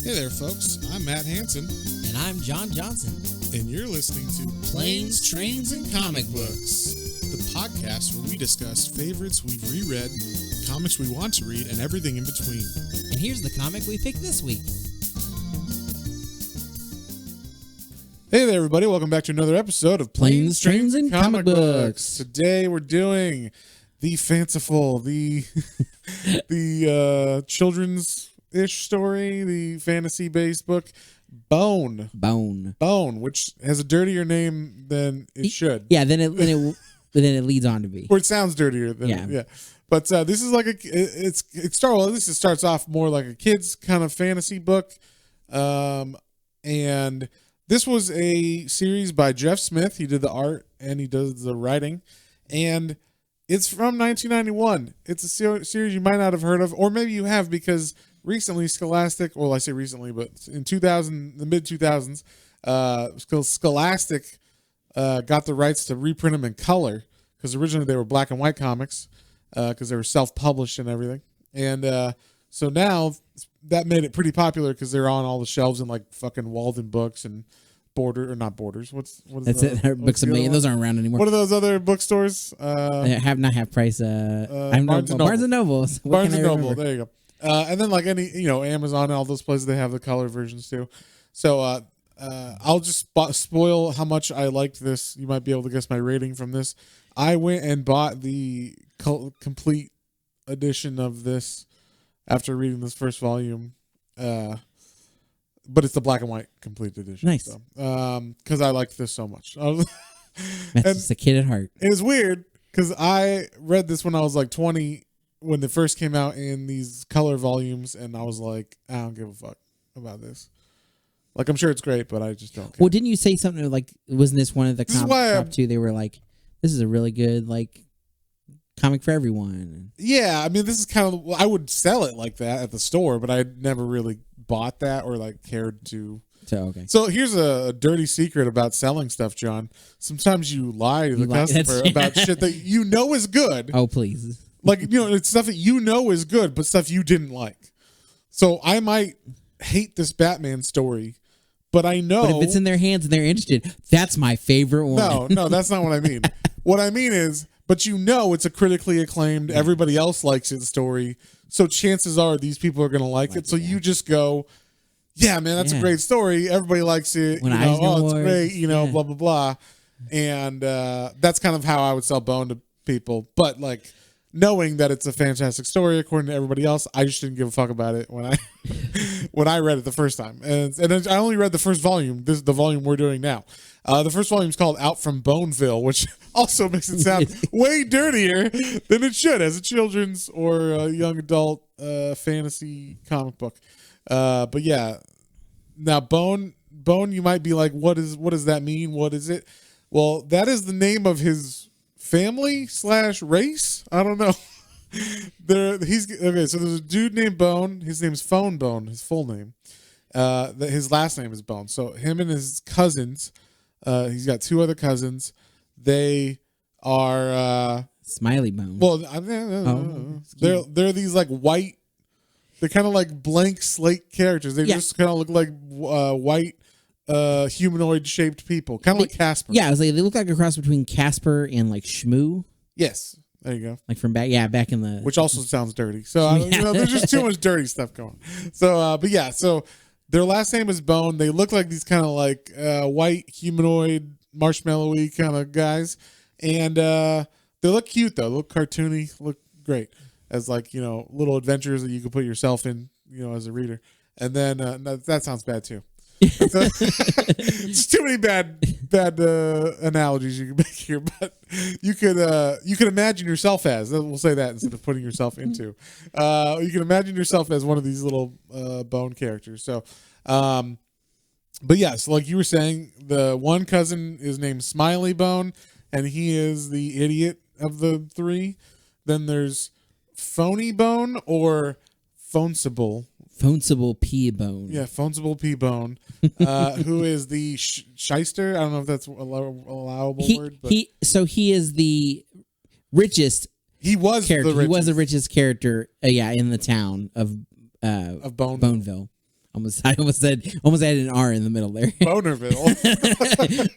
Hey there, folks. I'm Matt Hansen. And I'm John Johnson. And you're listening to Planes, Trains, and Comic Books, the podcast where we discuss favorites we've reread, comics we want to read, and everything in between. And here's the comic we picked this week. Hey there, everybody. Welcome back to another episode of Planes, Trains, and Comic Books. Today we're doing the fanciful, the children's-ish story, the fantasy-based book, Bone, which has a dirtier name than it should. Yeah, then it leads on to be. Or it sounds dirtier than yeah. But this is like it starts off more like a kid's kind of fantasy book, and this was a series by Jeff Smith. He did the art and he does the writing, and it's from 1991. It's a series you might not have heard of, or maybe you have because recently Scholastic, well, I say recently, but in the mid 2000s, Scholastic got the rights to reprint them in color because originally they were black and white comics because they were self-published and everything. And so now that made it pretty popular because they're on all the shelves in like fucking Walden Books and Not Borders. What is That's it. Books a Million. Those aren't around anymore. What are those other bookstores? Not price. Barnes and Noble. Barnes and Noble. There you go. And then like Amazon and all those places, they have the color versions too. So I'll just spoil how much I liked this. You might be able to guess my rating from this. I went and bought the complete edition of this after reading this first volume. But it's the black and white complete edition. Nice. Because I liked this so much. That's just a kid at heart. It was weird because I read this when I was like 20 when it first came out in these color volumes, and I was like, I don't give a fuck about this. Like, I'm sure it's great, but I just don't care. Well, didn't you say something like, wasn't this one of the comic top two? They were like, this is a really good, like, comic for everyone. Yeah, I mean, this is kind of, I would sell it like that at the store, but I never really bought that or, like, cared to. Okay. So here's a dirty secret about selling stuff, John. Sometimes you lie to the customer about shit that you know is good. Oh, please. Like, it's stuff that you know is good, but stuff you didn't like. So I might hate this Batman story, but I know. But if it's in their hands and they're interested, that's my favorite one. No, that's not what I mean. What I mean is, but it's a critically acclaimed, everybody else likes it story. So chances are these people are going to like it. So you just go, yeah, man, that's a great story. Everybody likes it. It's great, blah, blah, blah. And that's kind of how I would sell Bone to people. But like, knowing that it's a fantastic story according to everybody else, I just didn't give a fuck about it when I read it the first time. And I only read the first volume. This is the volume we're doing now. The first volume is called Out from Boneville, which also makes it sound way dirtier than it should as a children's or a young adult fantasy comic book. But yeah, now Bone, you might be like, what does that mean? What is it? Well, that is the name of his family/race. I don't know. So there's a dude named Bone. His name's Phone Bone, his full name. His last name is Bone. So him and his cousins, he's got two other cousins. They are Smiley Bone. Well, they're these like white. They're kind of like blank slate characters. They just kind of look like white humanoid shaped people, kind of like Casper. Yeah, I was like, they look like a cross between Casper and like Shmoo. Yes, there you go. Like from back in the, which also sounds dirty. So there's just too much dirty stuff going. So, so their last name is Bone. They look like these kind of like white humanoid marshmallowy kind of guys, and they look cute though. They look cartoony. Look great as like little adventures that you can put yourself in as a reader. And then that sounds bad too. Just too many bad analogies you can make here, but you could imagine yourself as, we'll say that instead of putting yourself into, you can imagine yourself as one of these little Bone characters. So but yeah, so like you were saying, the one cousin is named Smiley Bone, and he is the idiot of the three. Then there's Phony Bone or Phonesible P Bone. Yeah, Phonesible P Bone, who is the shyster. I don't know if that's a allowable word. But he is the richest. He was character. the richest. He was the richest character. In the town of Boneville. I almost added an R in the middle there. Boneville.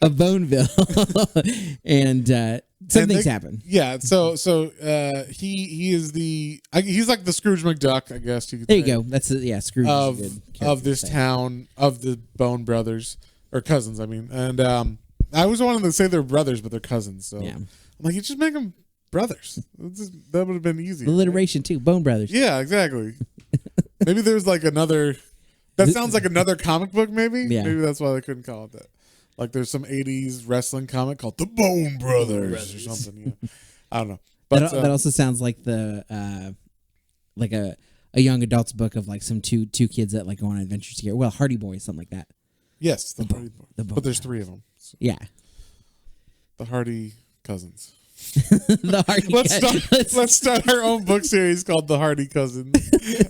Of Boneville. And some things happen. Yeah, so he is he's like the Scrooge McDuck, I guess you could There say. you go. That's Scrooge of is a good character this to say. town of the Bone brothers or cousins, I mean. And I always wanted to say they're brothers, but they're cousins. So Yeah. I'm like, you just make them brothers. That would have been easy. Alliteration too. Bone Brothers. Yeah, exactly. Maybe there's like another. That sounds like another comic book. Maybe. Yeah. Maybe that's why they couldn't call it that. Like there's some '80s wrestling comic called The Bone Brothers or something. Yeah. I don't know. But that also sounds like the like a young adult's book of like some two kids that like go on adventures together. Well, Hardy Boys, something like that. yes, the Hardy Boys. But there's 3 of them. So Yeah. the Hardy cousins. The Hardy. Let's start our own book series called The Hardy Cousins.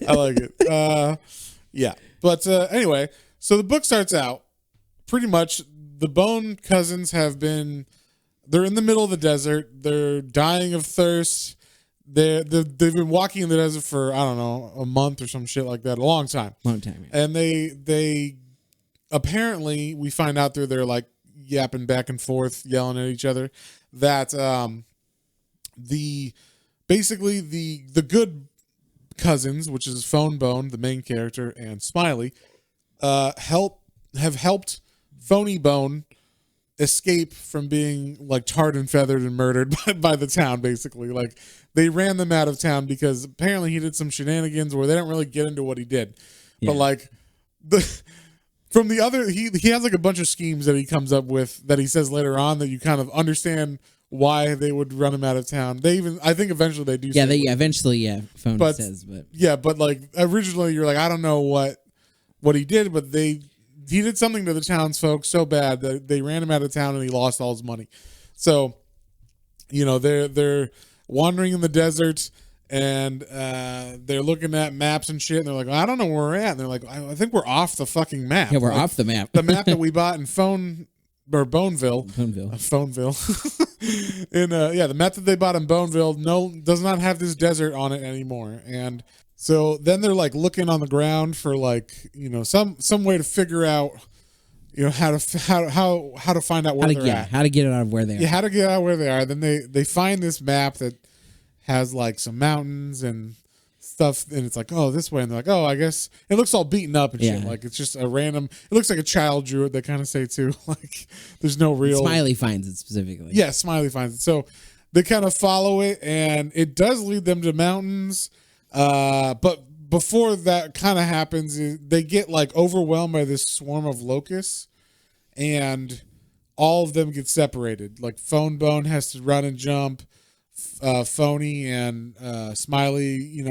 I like it. Yeah. But anyway, so the book starts out pretty much the Bone cousins they're in the middle of the desert. They're dying of thirst. They've been walking in the desert for, I don't know, a month or some shit like that, a long time. Long time. Yeah. And they apparently, we find out through their like yapping back and forth, yelling at each other, that the good cousins, which is Phone Bone, the main character, and Smiley, have helped Phony Bone escape from being like tarred and feathered and murdered by the town. Basically, like they ran them out of town because apparently he did some shenanigans where they don't really get into what he did, but like from the other, he has like a bunch of schemes that he comes up with that he says later on that you kind of understand why they would run him out of town. I think eventually they do. Yeah, eventually, Phony says, but like originally you're like, I don't know what he did, but he did something to the townsfolk so bad that they ran him out of town and he lost all his money. So, they're wandering in the desert and they're looking at maps and shit. And they're like, I don't know where we're at. And they're like, I think we're off the fucking map. Yeah, we're like, off the map. The map that we bought in Boneville. The map that they bought in Boneville does not have this desert on it anymore. And so then they're like looking on the ground for like, some way to figure out, how to find out where they're at. How to get out of where they are. Yeah, how to get out of where they are. Then they find this map that has like some mountains and stuff, and it's like, oh, this way, and they're like, oh, I guess it looks all beaten up and shit. Like it's just a random. It looks like a child drew it. They kind of say too, like there's no real. Smiley finds it specifically. Yeah, Smiley finds it. So they kind of follow it, and it does lead them to mountains. But before that kind of happens, they get like overwhelmed by this swarm of locusts, and all of them get separated. Like Phone Bone has to run and jump. Phony and Smiley,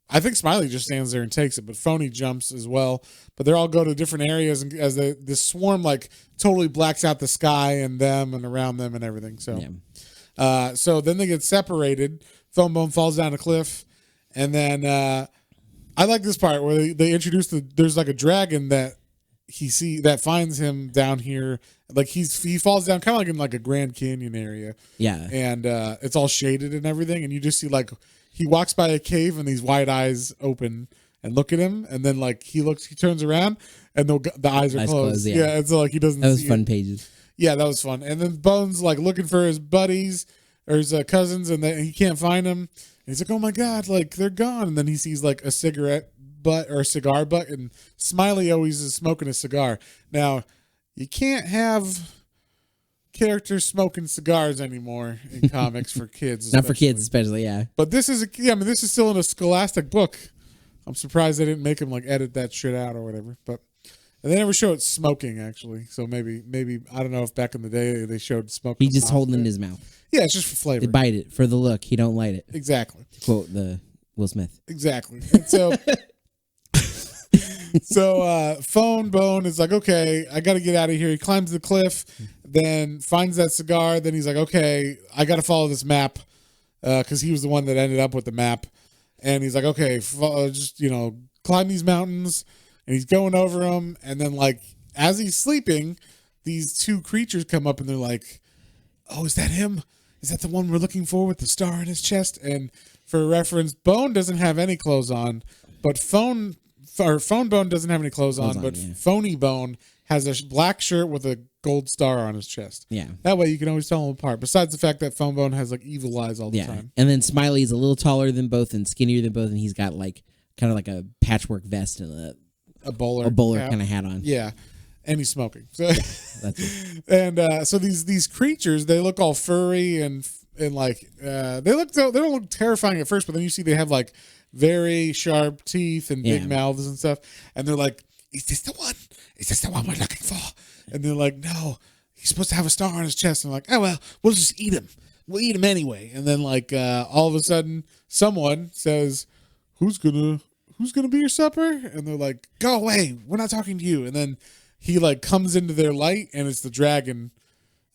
I think Smiley just stands there and takes it, but Phony jumps as well. But they all go to different areas, and as this swarm like totally blacks out the sky and them and around them and everything. So, so then they get separated. Phone Bone falls down a cliff, and then I like this part where they introduce there's like a dragon that that finds him down here. Like he falls down kind of like in like a Grand Canyon area. Yeah. And it's all shaded and everything. And you just see like he walks by a cave and these wide eyes open and look at him. And then like he turns around and the eyes are closed. Yeah. And so like he doesn't see. That was fun pages. Yeah, that was fun. And then Bone's like looking for his buddies or his cousins, and he can't find them. And he's like, oh my God, like they're gone. And then he sees like a cigarette butt or a cigar butt, and Smiley always is smoking a cigar. Now, you can't have characters smoking cigars anymore in comics for kids. Not for kids, especially, yeah. But this is this is still in a Scholastic book. I'm surprised they didn't make him like edit that shit out or whatever. But they never show it smoking actually. So maybe I don't know if back in the day they showed smoking. He just holding it in his mouth. Yeah, it's just for flavor. They bite it for the look. He don't light it. Exactly. To quote the Will Smith. Exactly. And so. So Phone Bone is like, okay, I got to get out of here. He climbs the cliff, then finds that cigar. Then he's like, okay, I got to follow this map because he was the one that ended up with the map. And he's like, okay, just, climb these mountains. And he's going over them. And then, like, as he's sleeping, these two creatures come up and they're like, oh, is that him? Is that the one we're looking for with the star in his chest? And for reference, Bone doesn't have any clothes on, but Phone Phone Bone doesn't have any clothes on, but Phony Bone has a black shirt with a gold star on his chest. Yeah. That way you can always tell them apart. Besides the fact that Phone Bone has like evil eyes all the time. And then Smiley's a little taller than both and skinnier than both, and he's got like kind of like a patchwork vest and a bowler kind of hat on. Yeah. And he's smoking. So that's it. And so these creatures, they look all furry and like they don't look terrifying at first, but then you see they have like very sharp teeth and big mouths and stuff, and they're like, is this the one? Is this the one we're looking for? And they're like, no, he's supposed to have a star on his chest. And I'm like, oh well, we'll just eat him. We'll eat him anyway. And then like all of a sudden someone says, who's gonna be your supper? And they're like, go away, we're not talking to you. And then he like comes into their light, and it's the dragon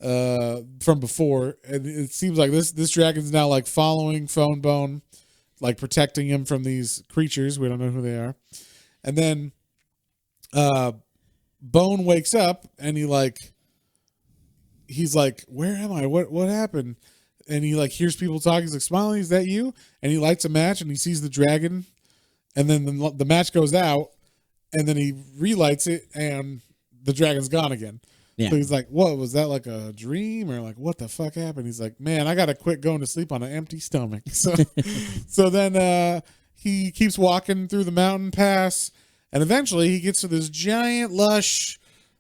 from before, and it seems like this dragon's now like following Phone Bone, like protecting him from these creatures. We don't know who they are. And then Bone wakes up, and he's like, where am I? What happened? And he like hears people talking. He's like, Smiley, is that you? And he lights a match, and he sees the dragon, and then the match goes out, and then he relights it, and the dragon's gone again. Yeah. So he's like, what, was that like a dream, or like what the fuck happened? He's like, man, I gotta quit going to sleep on an empty stomach. So then he keeps walking through the mountain pass, and eventually he gets to this giant lush,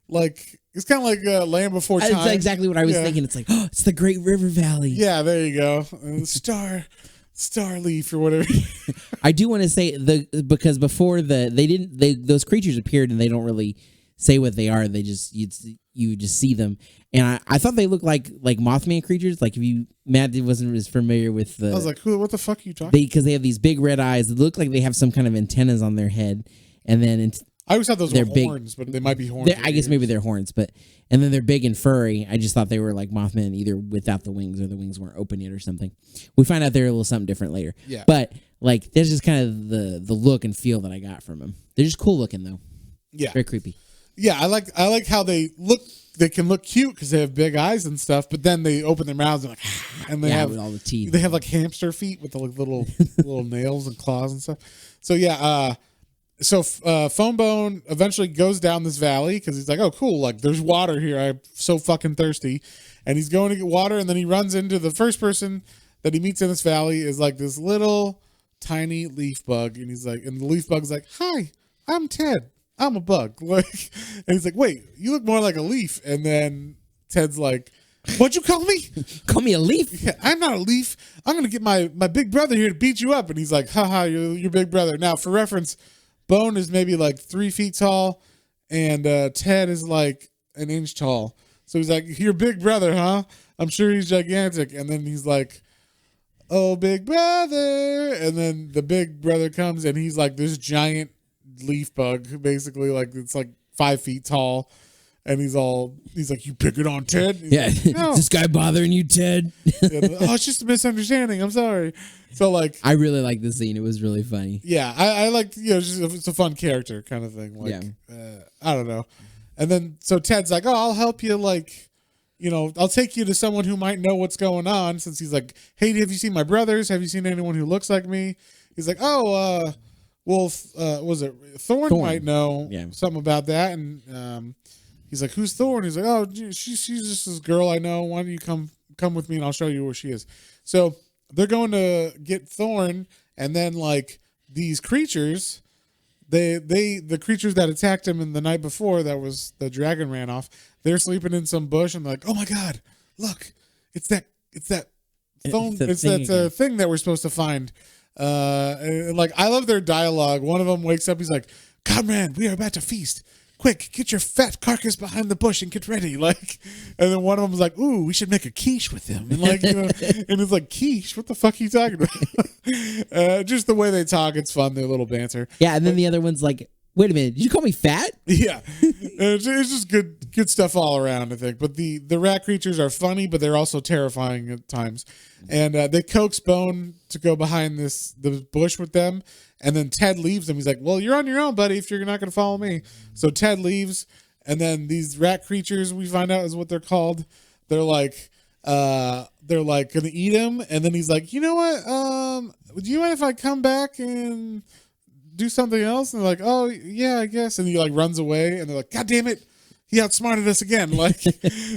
like it's kind of like Land Before Time. That's exactly what I was thinking. It's like, oh, it's the Great River Valley. Yeah, there you go. Star leaf or whatever. I do want to say because before those creatures appeared, and they don't really say what they are. They just you just see them, and I thought they looked like Mothman creatures. Like if Matt wasn't as familiar with the. I was like, what the fuck are you talking? Because they have these big red eyes. They look like they have some kind of antennas on their head, and then I always thought those were horns, but they might be horns. I guess maybe they're horns, and then they're big and furry. I just thought they were like Mothman, either without the wings or the wings weren't open yet or something. We find out they're a little something different later. Yeah, but like that's just kind of the look and feel that I got from them. They're just cool looking though. Yeah, very creepy. Yeah, I like how they look. They can look cute because they have big eyes and stuff, but then they open their mouths and they have with all the teeth. They have like hamster feet with the like, little nails and claws and stuff. So yeah, Phone Bone eventually goes down this valley because he's like, oh cool, like there's water here. I'm so fucking thirsty, and he's going to get water, and then he runs into the first person that he meets in this valley is like this little tiny leaf bug, and he's like, and the leaf bug's like, hi, I'm Ted. I'm a bug. Like, and he's like, wait, you look more like a leaf. And then Ted's like, what'd you call me? Call me a leaf? Yeah, I'm not a leaf. I'm going to get my big brother here to beat you up. And he's like, haha, you're your big brother. Now, for reference, Bone is maybe like 3 feet tall, and Ted is like an inch tall. So he's like, your big brother, huh? I'm sure he's gigantic. And then he's like, oh, big brother. And then the big brother comes, and he's like this giant leaf bug, basically, like it's like 5 feet tall, and he's like, you pick it on Ted? He's like, no. Is this guy bothering you, Ted? Oh, it's just a misunderstanding, I'm sorry. So like, I really like this scene. It was really funny. Yeah, I like, it's a fun character kind of thing, like I don't know. And then so Ted's like, oh, I'll help you, like, I'll take you to someone who might know what's going on, since he's like, hey, have you seen my brothers? Have you seen anyone who looks like me? He's like, oh, well, was it Thorn might know something about that, and he's like, "Who's Thorn?" He's like, "Oh, she's just this girl I know. Why don't you come with me, and I'll show you where she is." So they're going to get Thorn, and then like these creatures, the creatures that attacked him in the night before, that was the dragon ran off. They're sleeping in some bush, and they're like, "Oh my god, look, it's that Thorn, it's that thing that we're supposed to find." Like, I love their dialogue. One of them wakes up, he's like, "Comrade, we are about to feast. Quick, get your fat carcass behind the bush and get ready." Like, and then one of them was like, "Ooh, we should make a quiche with them." And like, and it's like, quiche? What the fuck are you talking about? Just the way they talk, it's fun. Their little banter. Yeah, and then the other one's like, wait a minute, did you call me fat? Yeah. It's just good stuff all around, I think. But the rat creatures are funny, but they're also terrifying at times. And they coax Bone to go behind the bush with them. And then Ted leaves them. He's like, well, you're on your own, buddy, if you're not going to follow me. So Ted leaves. And then these rat creatures, we find out is what they're called. They're like going to eat him. And then he's like, you know what? Do you mind if I come back and do something else? And they're like, oh yeah, I guess. And he like runs away, and they're like, God damn it, he outsmarted us again. Like,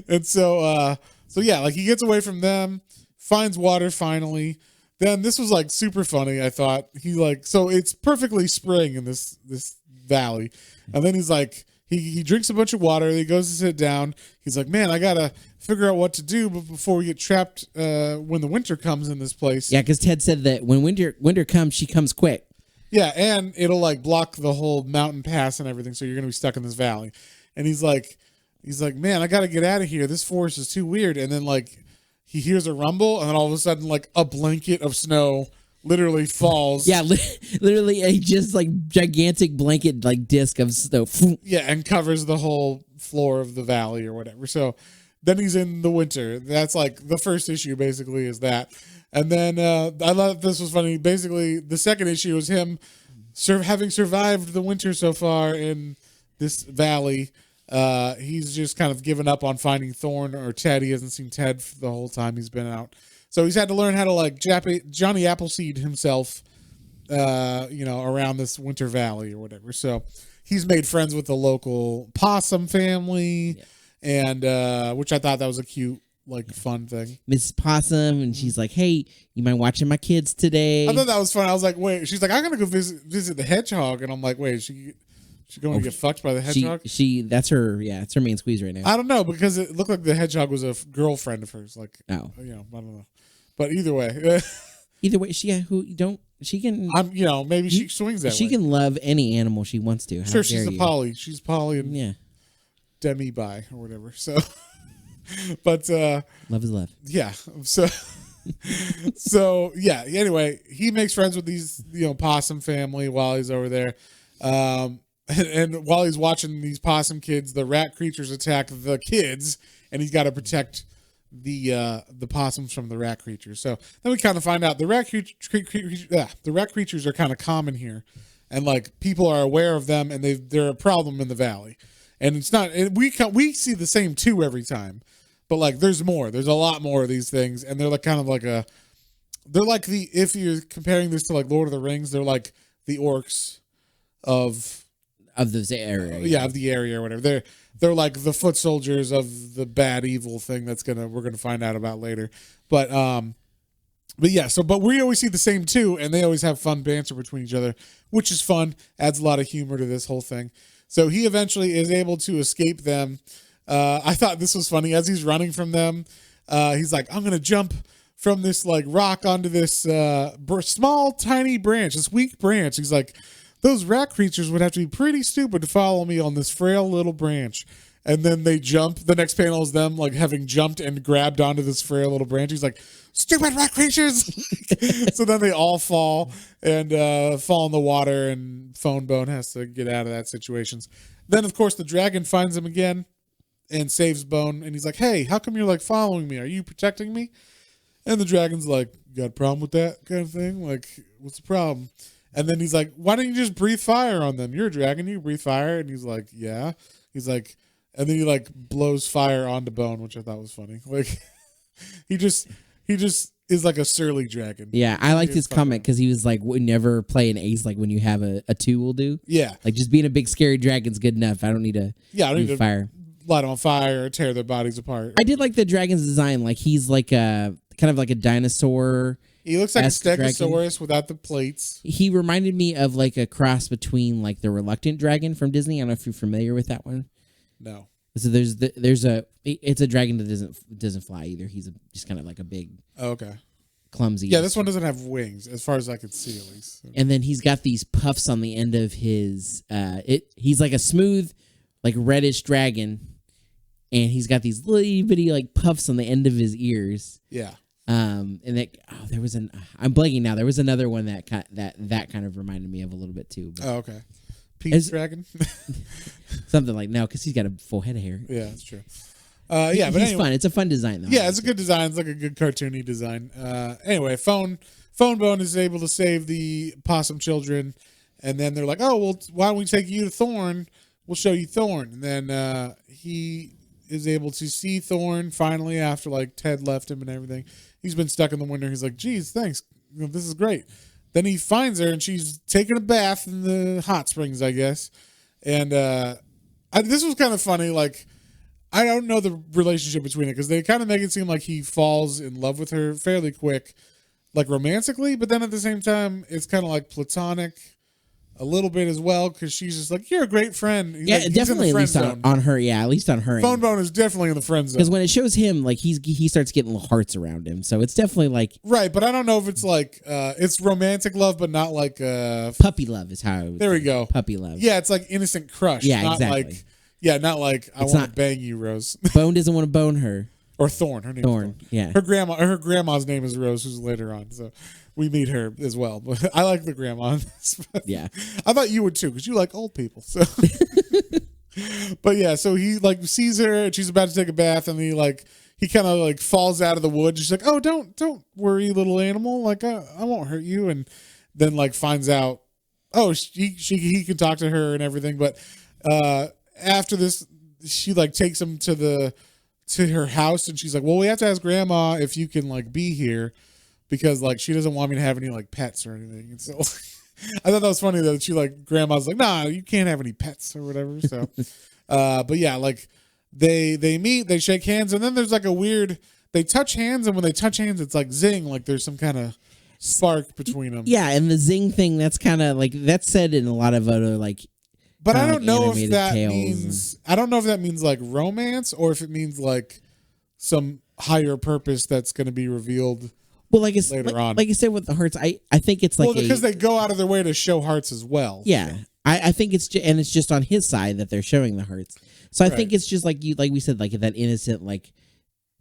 and so yeah, like he gets away from them, finds water finally. Then this was like super funny. I thought so it's perfectly spring in this valley, and then he's like he drinks a bunch of water. He goes to sit down. He's like, man, I gotta figure out what to do before we get trapped when the winter comes in this place. Yeah, because Ted said that when winter comes, she comes quick. Yeah, and it'll like block the whole mountain pass and everything, so you're gonna be stuck in this valley. And he's like, man, I gotta get out of here. This forest is too weird. And then like he hears a rumble, and then all of a sudden like a blanket of snow literally falls. Yeah, literally a just like gigantic blanket like disc of snow. Yeah, and covers the whole floor of the valley or whatever. So then he's in the winter. That's like the first issue basically is that. And then I thought this was funny. Basically, the second issue is him having survived the winter so far in this valley. He's just kind of given up on finding Thorn or Ted. He hasn't seen Ted for the whole time he's been out. So he's had to learn how to like Johnny Appleseed himself, around this winter valley or whatever. So he's made friends with the local possum family, and which I thought that was a cute, like, fun thing. Mrs. Possum, and she's like, "Hey, you mind watching my kids today?" I thought that was fun. I was like, "Wait," she's like, "I'm gonna go visit the hedgehog," and I'm like, "Wait, she going to get fucked by the hedgehog?" That's her. Yeah, it's her main squeeze right now. I don't know, because it looked like the hedgehog was a girlfriend of hers. Like, I don't know. But either way, she can. Maybe she swings that way. She can love any animal she wants to. Sure, she's a poly. She's poly and demi bi or whatever. So, but love is love. Yeah. So yeah. Anyway, he makes friends with these possum family while he's over there. And while he's watching these possum kids, the rat creatures attack the kids, and he's got to protect the possums from the rat creatures. So then we kind of find out the rat creatures are kind of common here, and like people are aware of them, and they're a problem in the valley. And it's not. We see the same two every time, but like there's more. There's a lot more of these things, and they're like kind of like if you're comparing this to like Lord of the Rings, they're like the orcs of this area. Yeah, of the area or whatever. They're like the foot soldiers of the bad evil thing we're gonna find out about later. But yeah, but we always see the same two, and they always have fun banter between each other, which is fun, adds a lot of humor to this whole thing. So he eventually is able to escape them. I thought this was funny. As he's running from them, he's like, I'm gonna jump from this like rock onto this small tiny branch, this weak branch. He's like, those rat creatures would have to be pretty stupid to follow me on this frail little branch. And then they jump. The next panel is them like having jumped and grabbed onto this frail little branch. He's like, stupid rat creatures. So then they all fall and fall in the water, and Phone Bone has to get out of that situation. Then, of course, the dragon finds him again and saves Bone. And he's like, hey, how come you're like following me? Are you protecting me? And the dragon's like, you got a problem with that kind of thing? Like, what's the problem? And then he's like, why don't you just breathe fire on them? You're a dragon, you breathe fire. And he's like, yeah. He's like, and then he like blows fire onto Bone, which I thought was funny. Like, he just is like a surly dragon. Yeah, I liked his comment because he was like, would never play an ace like when you have a 2 will do. Yeah. Like just being a big scary dragon's good enough. I don't need to fire. Light them on fire or tear their bodies apart. I did like the dragon's design. Like he's like a kind of like a dinosaur. He looks like a Stegosaurus without the plates. He reminded me of like a cross between like the Reluctant Dragon from Disney. I don't know if you're familiar with that one. No. So it's a dragon that doesn't fly either. He's just kind of like a big, clumsy. Yeah, this one doesn't have wings, as far as I could see at least. And then he's got these puffs on the end of his. He's like a smooth, like reddish dragon, and he's got these little bitty like puffs on the end of his ears. Yeah. I'm blanking now. There was another one that kind of reminded me of a little bit too. But okay. Pete's dragon? Something like, no, because he's got a full head of hair. Yeah, that's true. But he's fun. It's a fun design though. Yeah, it's a good design. It's like a good cartoony design. Anyway, Phone Bone is able to save the possum children, and then they're like, oh, well, why don't we take you to Thorn? We'll show you Thorn. And then he is able to see Thorn finally after like Ted left him and everything. He's been stuck in the winter. He's like, geez, thanks. This is great. then he finds her and she's taking a bath in the hot springs, I guess. And this was kind of funny. Like, I don't know the relationship between it because they kind of make it seem like he falls in love with her fairly quick, like romantically, but then at the same time, it's kind of like platonic a little bit as well because she's just like, you're a great friend. Yeah, like, definitely at least on her. Yeah, at least on her. Phone Bone is definitely in the friend zone. Because when it shows him, like he starts getting little hearts around him, so it's definitely like right. But I don't know if it's like it's romantic love, but not like puppy love is how. There we go. Puppy love. Yeah, it's like innocent crush. Yeah, not exactly. Like, yeah, not like I want to bang you, Rose. Bone doesn't want to bone her. Or Thorn. Her name. Thorn. Yeah. Her grandma's name is Rose, who's later on. So we meet her as well. But I like the grandma. Yeah. I thought you would too, because you like old people. So. But yeah, so he like sees her and she's about to take a bath, and he kind of like falls out of the wood. She's like, "Oh, don't worry, little animal. Like I won't hurt you." And then like finds out, oh, he can talk to her and everything. But after this, she like takes him to her house, and she's like, well, we have to ask grandma if you can like be here because like she doesn't want me to have any like pets or anything. And so I thought that was funny that she like grandma's like, nah, you can't have any pets or whatever. So but yeah, like they meet, they shake hands, and then there's like a weird, they touch hands, and when they touch hands it's like zing, like there's some kind of spark between them. Yeah, and the zing thing, that's kind of like that's said in a lot of other like. But I don't know if that means. I don't know if that means like romance or if it means like some higher purpose that's going to be revealed. Well, later on, like you said with the hearts, I think it's like because they go out of their way to show hearts as well. Yeah, so. I think it's and it's just on his side that they're showing the hearts. So I think it's just like we said, like that innocent like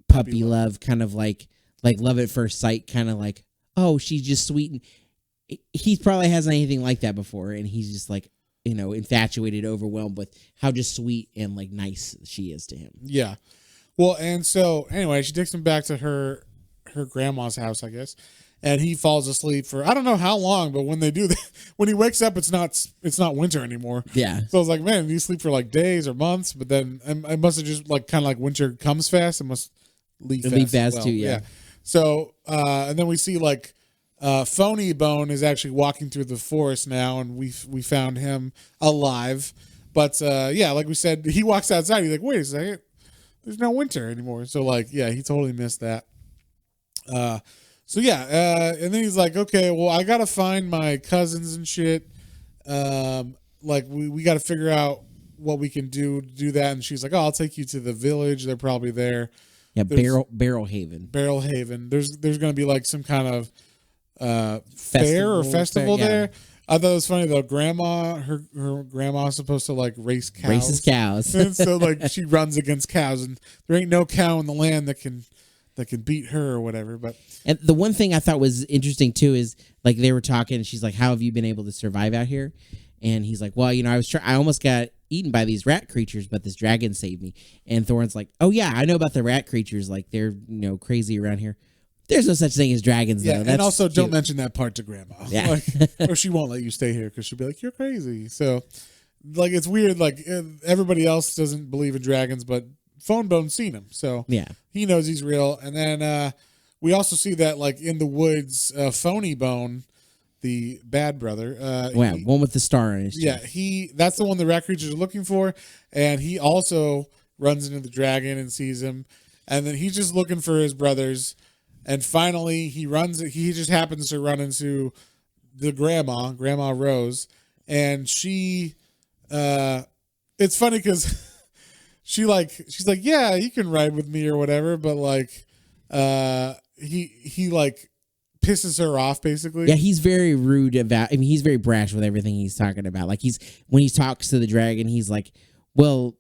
puppy love, kind of like love at first sight, kind of like, oh, she's just sweet. And he probably hasn't anything like that before, and he's just like, infatuated, overwhelmed with how just sweet and like nice she is to him. Yeah. Well, and so anyway, she takes him back to her grandma's house, I guess, and he falls asleep for I don't know how long, but when they do that, when he wakes up, it's not winter anymore. Yeah. So I was like, man, do you sleep for like days or months? But then I must have just like kind of like winter comes fast, it must leave fast too. Yeah. So and then we see like. Phony Bone is actually walking through the forest now, and we found him alive. But yeah, like we said, he walks outside. He's like, "Wait a second, there's no winter anymore." So like, yeah, he totally missed that. So yeah, and then he's like, "Okay, well, I gotta find my cousins and shit. Like we got to figure out what we can do to do that." And she's like, "Oh, I'll take you to the village. They're probably there." Yeah, Barrel Haven. Barrel Haven. There's gonna be like some kind of fair or festival there. I thought it was funny though. Her grandma's supposed to like race cows. Races cows. And so like she runs against cows, and there ain't no cow in the land that can beat her or whatever. But and the one thing I thought was interesting too is like they were talking, and she's like, "How have you been able to survive out here?" And he's like, "Well, I almost got eaten by these rat creatures, but this dragon saved me." And Thorn's like, "Oh yeah, I know about the rat creatures. Like they're crazy around here." There's no such thing as dragons, though. Yeah, and also don't mention that part to grandma. Yeah. Or she won't let you stay here because she'll be like, you're crazy. So, like, it's weird. Like, everybody else doesn't believe in dragons, but Phone Bone's seen him. So, yeah, he knows he's real. And then we also see that, like, in the woods, Phony Bone, the bad brother. One with the star on his chest. Yeah, that's the one the rat creatures are looking for. And he also runs into the dragon and sees him. And then he's just looking for his brothers. And finally, he just happens to run into the Grandma Rose, and she's funny because she's like, yeah, you can ride with me or whatever, but like, he like pisses her off basically. Yeah, he's very rude about. I mean, he's very brash with everything he's talking about. Like when he talks to the dragon, he's like, well,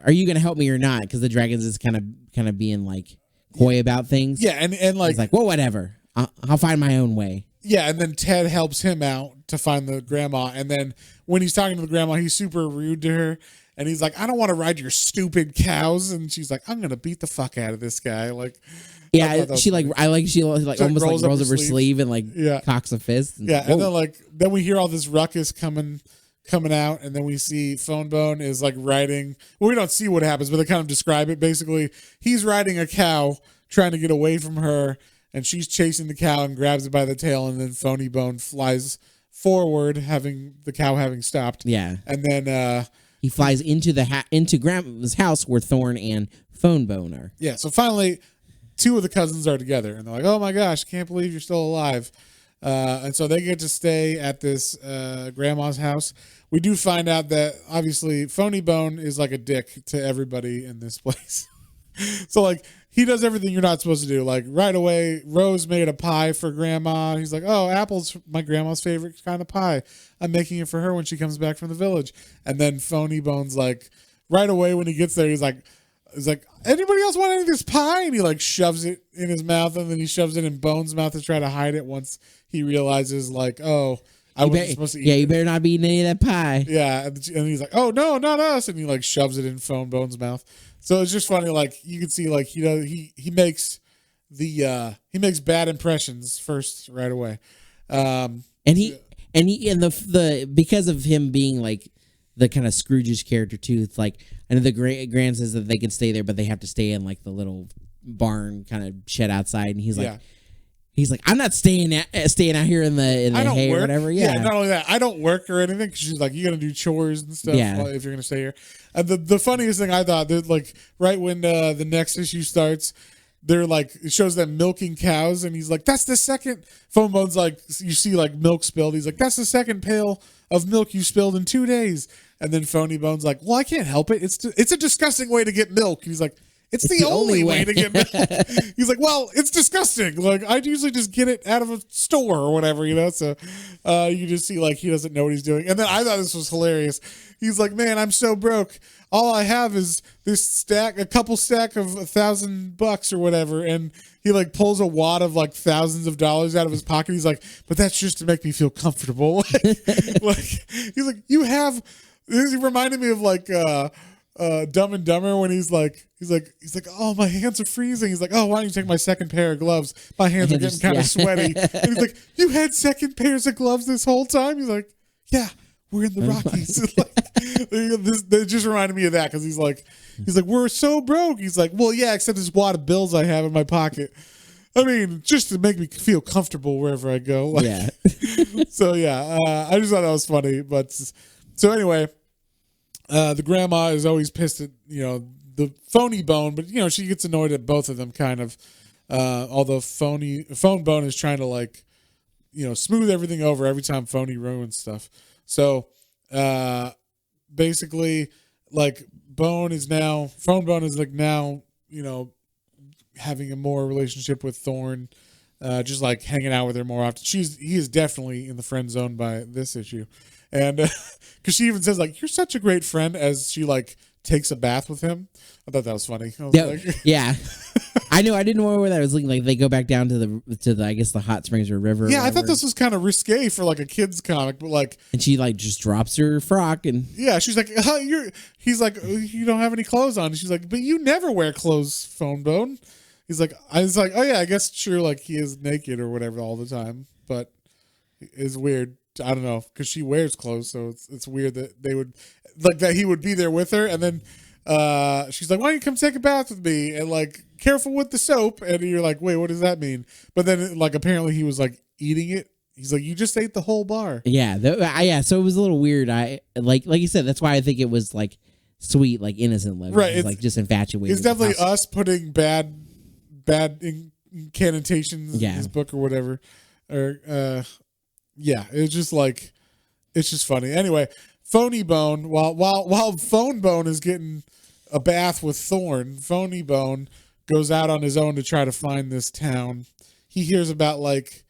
are you gonna help me or not? Because the dragon's is kind of being like coy about things. Yeah, and like, he's like, well, whatever. I'll find my own way. Yeah, and then Ted helps him out to find the grandma. And then when he's talking to the grandma, he's super rude to her. And he's like, I don't want to ride your stupid cows. And she's like, I'm gonna beat the fuck out of this guy. Like, yeah, she almost rolls up her sleeve and like cocks a fist. And then we hear all this ruckus coming out, and then we see Phone Bone is like riding. Well, we don't see what happens, but they kind of describe it. Basically, he's riding a cow trying to get away from her, and she's chasing the cow and grabs it by the tail, and then Phony Bone flies forward, having the cow having stopped. Yeah. And then he flies into into Grandma's house where Thorn and Phone Bone are. Yeah, so finally 2 of the cousins are together, and they're like, "Oh my gosh, can't believe you're still alive." And so they get to stay at this grandma's house. We do find out that obviously Phony Bone is like a dick to everybody in this place. So like he does everything you're not supposed to do. Like right away, Rose made a pie for grandma. He's like, "Oh, apple's my grandma's favorite kind of pie. I'm making it for her when she comes back from the village." And then Phony Bone's like, right away when he gets there, he's like, "Anybody else want any of this pie?" And he like shoves it in his mouth, and then he shoves it in Bone's mouth to try to hide it once he realizes like, "Oh, I wasn't supposed to eat it." You better not be eating any of that pie. Yeah, and he's like, "Oh no, not us!" And he like shoves it in Phone Bone's mouth. So it's just funny, like you can see, like he makes bad impressions first right away, and the because of him being like the kind of Scrooge-ish character too. It's like I know the Grand says that they can stay there, but they have to stay in like the little barn kind of shed outside, and he's like. He's like, I'm not staying out here in the hay or whatever. Yeah. Not only that, I don't work or anything. Because she's like, you got to do chores and stuff if you're gonna stay here. And the funniest thing I thought, that like right when the next issue starts, they're like, it shows them milking cows, and he's like, that's the second. Phone Bone's like, you see like milk spilled. He's like, that's the second pail of milk you spilled in 2 days. And then Phony Bone's like, well, I can't help it. It's a disgusting way to get milk. He's like, it's the only way to get milk. He's like, well, it's disgusting. Like, I'd usually just get it out of a store or whatever, you know? So you just see, like, he doesn't know what he's doing. And then I thought this was hilarious. He's like, man, I'm so broke. All I have is this a couple stack of $1,000 or whatever. And he, like, pulls a wad of, like, thousands of dollars out of his pocket. He's like, but that's just to make me feel comfortable. He's like, you have... He reminded me of, like... Dumb and Dumber when he's like, oh, my hands are freezing. He's like, oh, why don't you take my second pair of gloves? My hands are getting kind of sweaty. And he's like, you had second pairs of gloves this whole time? He's like, yeah, we're in the Rockies. That just reminded me of that because he's like, we're so broke. He's like, well, yeah, except this wad of bills I have in my pocket. I mean, just to make me feel comfortable wherever I go. Like, yeah. So yeah, I just thought that was funny. But so anyway. The grandma is always pissed at, the Phony Bone, but, she gets annoyed at both of them kind of. Although Phone Bone is trying to, like, smooth everything over every time Phony ruins stuff. So, basically, like, Phone Bone is like now, having a more relationship with Thorn, just like hanging out with her more often. He is definitely in the friend zone by this issue. And because she even says like, you're such a great friend as she like takes a bath with him. I thought that was funny. Yeah. I know. I didn't know where that was looking like. They go back down to the I guess the hot springs or river. Yeah, I thought this was kind of risque for like a kid's comic, but like, and she like just drops her frock and she's like, he's like, you don't have any clothes on. And she's like, but you never wear clothes, Phone Bone. I was like, oh yeah, I guess true. Like he is naked or whatever all the time, but it's weird. I don't know, because she wears clothes, so it's weird that they would like that he would be there with her, and then she's like, "Why don't you come take a bath with me?" And like, careful with the soap, and you're like, "Wait, what does that mean?" But then like apparently he was like eating it. He's like, "You just ate the whole bar." Yeah, yeah. So it was a little weird. I like you said. That's why I think it was like sweet, like innocent love, right? It's like just infatuated. It's definitely us putting bad incantations in his book or whatever, or. Yeah, it's just like, it's just funny. Anyway, Phony Bone, while Phone Bone is getting a bath with Thorn, Phony Bone goes out on his own to try to find this town. He hears about like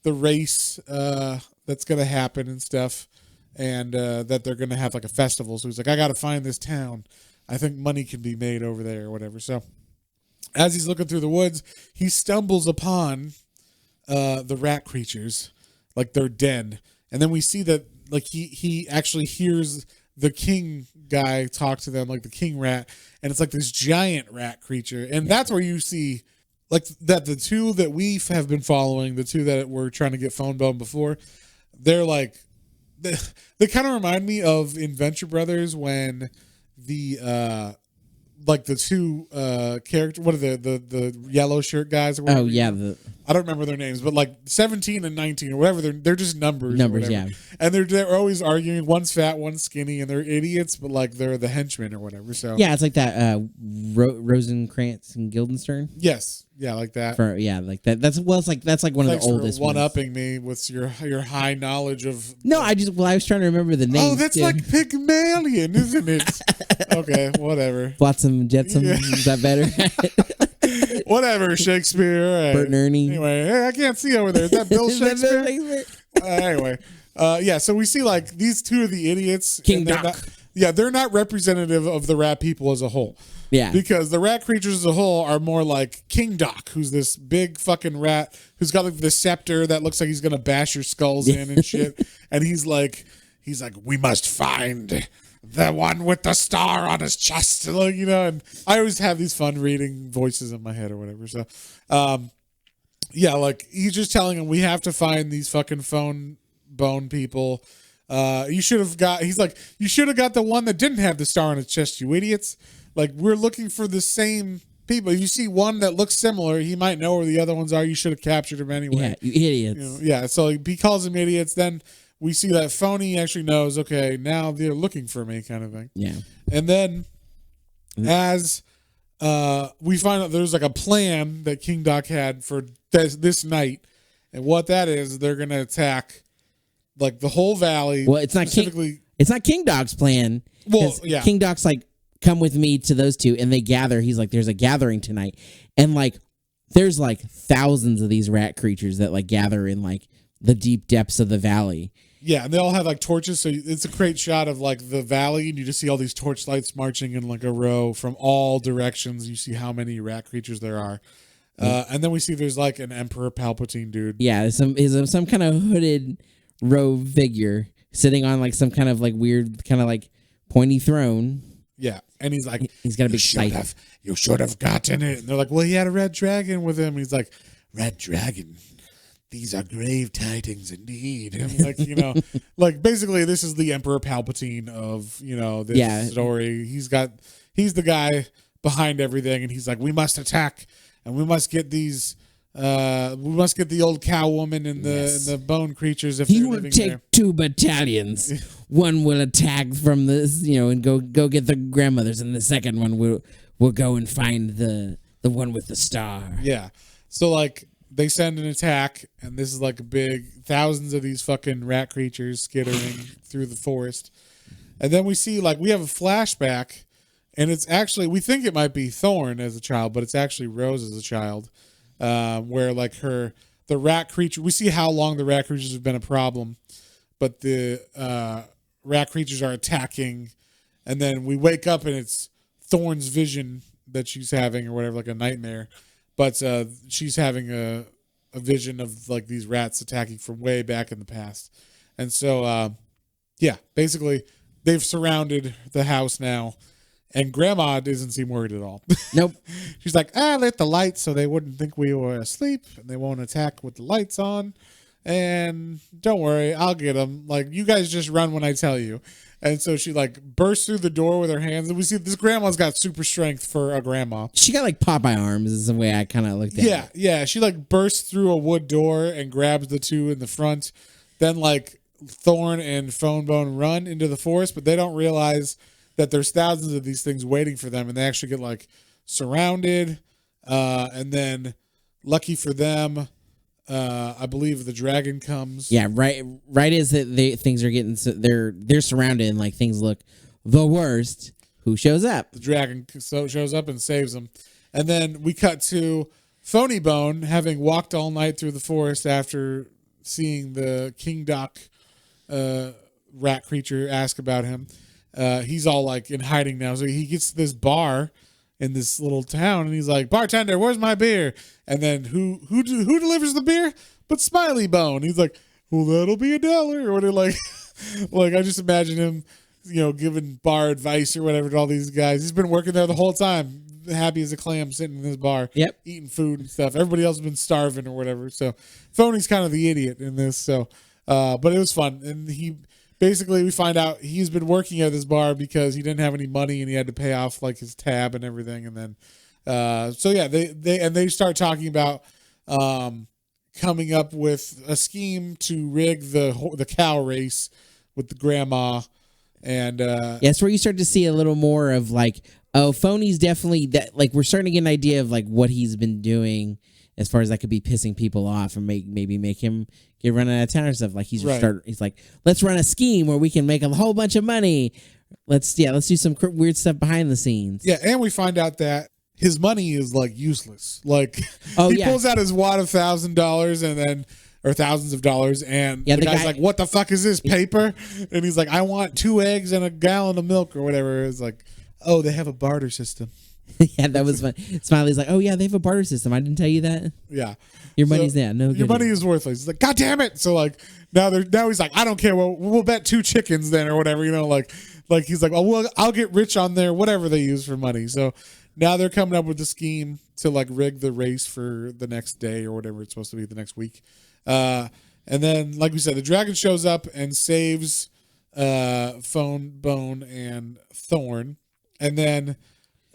the race that's going to happen and stuff, and that they're going to have like a festival. So he's like, I got to find this town. I think money can be made over there or whatever. So as he's looking through the woods, he stumbles upon the rat creatures. Like their den, and then we see that like he actually hears the king guy talk to them, like the king rat, and it's like this giant rat creature, and that's where you see like that the two that we have been following, the two that were trying to get Phone Bone before, they're like they kind of remind me of in Venture Brothers when the like the two character, what are the yellow shirt guys or whatever? Oh yeah, I don't remember their names, but like 17 and 19 or whatever, they're just numbers. Numbers, yeah. And they're always arguing. One's fat, one's skinny, and they're idiots, but like they're the henchmen or whatever. So yeah, it's like that Rosencrantz and Guildenstern. yes, yeah, like that. Like that. That's like one of the oldest one ones. upping me with your high knowledge of. No, I was trying to remember the name. Oh, that's like Pygmalion, isn't it? Okay, whatever. Flotsam Jetsam. Yeah. Is that better? Whatever, Shakespeare. All right. Bert and Ernie. Anyway, hey, I can't see over there. Is that Bill Is that Shakespeare? Bill Shakespeare? Anyway, yeah. So we see like these two are the idiots. King and they're Doc. not, they're not representative of the rat people as a whole. Yeah. Because the rat creatures as a whole are more like King Doc, who's this big fucking rat who's got like the scepter that looks like he's gonna bash your skulls in and shit. And he's like, we must find the one with the star on his chest, like, and I always have these fun reading voices in my head or whatever. So, yeah, like he's just telling him we have to find these fucking phone bone people. You should have got the one that didn't have the star on his chest, you idiots. Like, we're looking for the same people. If you see one that looks similar, he might know where the other ones are. You should have captured him anyway. Yeah, you idiots. So he calls them idiots. Then we see that Phony actually knows, okay, now they're looking for me, kind of thing. Yeah. And then as we find out there's like a plan that King Doc had for this night. And what that is, they're going to attack like the whole valley. Well, it's not King Doc's plan. Well, yeah. King Doc's like, come with me to those two, and they gather. He's like, there's a gathering tonight. And like, there's like thousands of these rat creatures that like gather in like the deep depths of the valley. Yeah, and they all have like torches, so it's a great shot of like the valley, and you just see all these torchlights marching in like a row from all directions. You see how many rat creatures there are, and then we see there's like an Emperor Palpatine dude. Yeah, some kind of hooded robe figure sitting on like some kind of like weird kind of like pointy throne. Yeah, and he's like, he's got a big sight. You should have gotten it. And they're like, well, he had a red dragon with him. He's like, red dragon. These are grave tidings indeed. And like, like basically this is the Emperor Palpatine of, this story. He's the guy behind everything. And he's like, we must attack and we must get these, we must get the old cow woman and the bone creatures. If he they're will living take there. 2 battalions. One will attack from this, and go get the grandmothers. And the second one will go and find the one with the star. Yeah. So like, they send an attack, and this is like a big thousands of these fucking rat creatures skittering through the forest. And then we see like we have a flashback, and it's actually we think it might be Thorn as a child, but it's actually Rose as a child, where like the rat creature. We see how long the rat creatures have been a problem, but the rat creatures are attacking, and then we wake up and it's Thorn's vision that she's having or whatever, like a nightmare. But she's having a vision of like these rats attacking from way back in the past. And so, basically they've surrounded the house now, and Grandma doesn't seem worried at all. Nope. She's like, I lit the lights so they wouldn't think we were asleep and they won't attack with the lights on. And don't worry, I'll get them. Like, you guys just run when I tell you. And so she like bursts through the door with her hands, and we see this grandma's got super strength for a grandma. She got like Popeye arms is the way I kind of looked at it. Yeah. She like bursts through a wood door and grabs the two in the front. Then like Thorn and Phonebone run into the forest, but they don't realize that there's thousands of these things waiting for them, and they actually get like surrounded. And then lucky for them, I believe the dragon comes. Yeah, right as things are getting, they're surrounded and like things look the worst. Who shows up? The dragon shows up and saves them. And then we cut to Phonebone having walked all night through the forest after seeing the King Doc rat creature ask about him. He's all like in hiding now. So he gets to this bar in this little town, and he's like, bartender, where's my beer? And then who delivers the beer but Smiley Bone? He's like, well, that'll be $1. Or whatever. Like like I just imagine him giving bar advice or whatever to all these guys. He's been working there the whole time, happy as a clam, sitting in this bar, eating food and stuff. Everybody else has been starving or whatever. So Phony's kind of the idiot in this. So but it was fun, and he basically we find out he's been working at this bar because he didn't have any money and he had to pay off like his tab and everything. And then, they start talking about coming up with a scheme to rig the cow race with the grandma. And that's where you start to see a little more of like, oh, Phony's definitely that. Like we're starting to get an idea of like what he's been doing as far as that could be pissing people off and maybe make him get run out of town or stuff. Like he's like, let's run a scheme where we can make a whole bunch of money. Let's do some weird stuff behind the scenes. Yeah, and we find out that his money is like useless. Like he pulls out his wad of $1,000 and then. Or thousands of dollars, and the guy's like, "What the fuck is this paper?" And he's like, "I want 2 eggs and a gallon of milk or whatever." It's like, "Oh, they have a barter system." Yeah, that was fun. Smiley's like, "Oh yeah, they have a barter system. I didn't tell you that." Yeah, your money's there. No, your money is worthless. He's like, "God damn it!" So like now he's like, "I don't care. We'll bet 2 chickens then or whatever." You know, like he's like, "Oh well, I'll get rich on there. Whatever they use for money." So now they're coming up with a scheme to like rig the race for the next day or whatever it's supposed to be the next week. And then, like we said, the dragon shows up and saves Phone, Bone, and Thorn. And then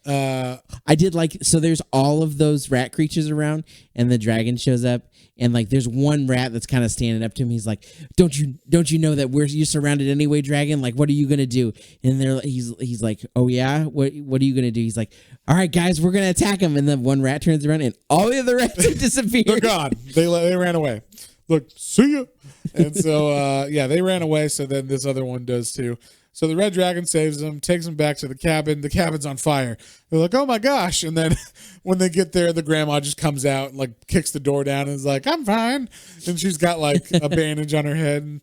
I did like, so there's all of those rat creatures around, and the dragon shows up, and like there's one rat that's kind of standing up to him. He's like, "Don't you know that you're surrounded anyway, dragon? Like, what are you gonna do?" And he's like, "Oh yeah, what are you gonna do?" He's like, "All right, guys, we're gonna attack him." And then one rat turns around, and all the other rats have disappeared. They're gone. They ran away. Look, see ya. And so they ran away. So then this other one does too. So the red dragon saves them, takes them back to the cabin. The cabin's on fire. They're like, "Oh my gosh!" And then when they get there, the grandma just comes out and like kicks the door down and is like, "I'm fine." And she's got like a bandage on her head, and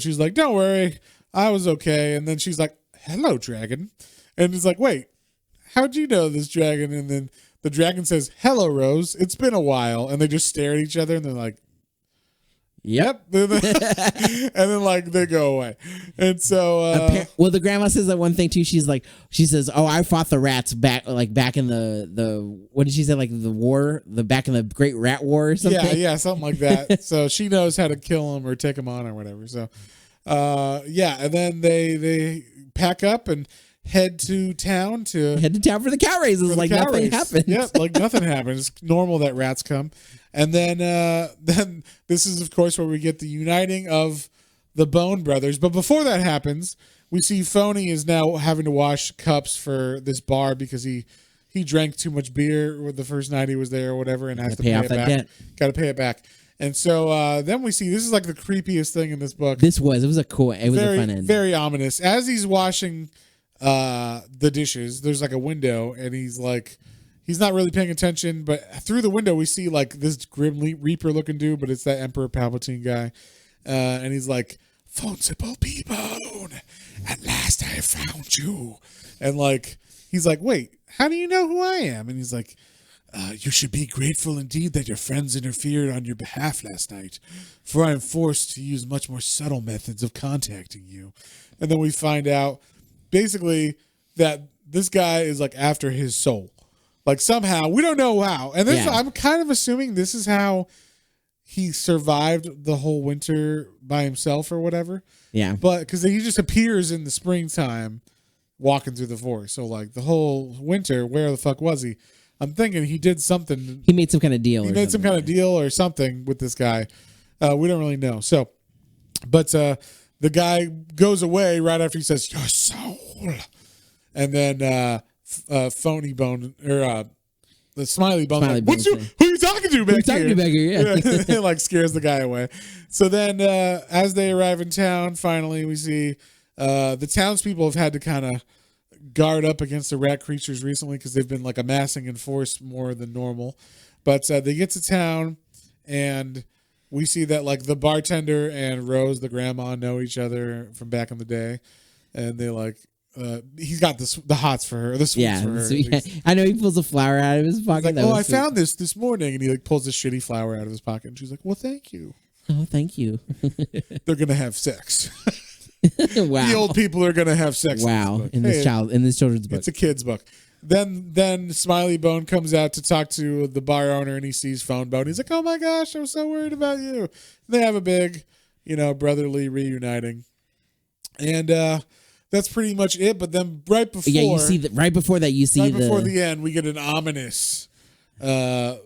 she's like, "Don't worry, I was okay." And then she's like, "Hello, dragon," and it's like, "Wait, how'd you know this dragon?" And then the dragon says, "Hello, Rose. It's been a while." And they just stare at each other and they're like, "Yep." And then like they go away. And so well, the grandma says that one thing too. She says, "Oh, I fought the rats back in the what did she say, like the war, back in the Great Rat War or something?" Yeah, something like that. So she knows how to kill them or take them on or whatever. So and then they pack up and head to town for the cow races. Like nothing happened. Yeah, like nothing happened. It's normal that rats come. And then this is, of course, where we get the uniting of the Bone Brothers. But before that happens, we see Phony is now having to wash cups for this bar because he drank too much beer with the first night he was there or whatever and has to pay it back. Got to pay it back. And so then we see, this is like the creepiest thing in this book. It was a fun ending. Very ominous. As he's washing the dishes, there's like a window, and he's not really paying attention, but through the window we see like this Grim Reaper looking dude, but it's that Emperor Palpatine guy, and he's like, "Fonsible P-Bone, at last I have found you." And like he's like, "Wait, how do you know who I am?" And he's like, "You should be grateful indeed that your friends interfered on your behalf last night, for I am forced to use much more subtle methods of contacting you." And then we find out basically that this guy is like after his soul. Like somehow, we don't know how. And this, I'm kind of assuming this is how he survived the whole winter by himself or whatever. Yeah. But because he just appears in the springtime walking through the forest. So like the whole winter, where the fuck was he? I'm thinking he did something. He made some kind of deal. He made some kind of deal or something with this guy. We don't really know. So, but the guy goes away right after he says, "Your soul." And then Phony Bone or the Smiley Bone, like, who are you talking to back here? Yeah. It like scares the guy away. So then as they arrive in town, finally we see the townspeople have had to kind of guard up against the rat creatures recently because they've been like amassing in force more than normal. But they get to town, and we see that like the bartender and Rose, the grandma, know each other from back in the day, and they like. He's got the hots for her, the sweets for her. So I know he pulls a flower out of his pocket. Like, I found this morning, and he like pulls a shitty flower out of his pocket, and she's like, "Well, thank you." Oh, thank you. They're gonna have sex. Wow. The old people are gonna have sex. Wow. In this children's book. It's a kid's book. Then Smiley Bone comes out to talk to the bar owner, and he sees Phone Bone. He's like, "Oh my gosh, I was so worried about you." And they have a big, brotherly reuniting. And that's pretty much it. But then right before, Yeah, you see that right before that. You see right before the end, we get an ominous, like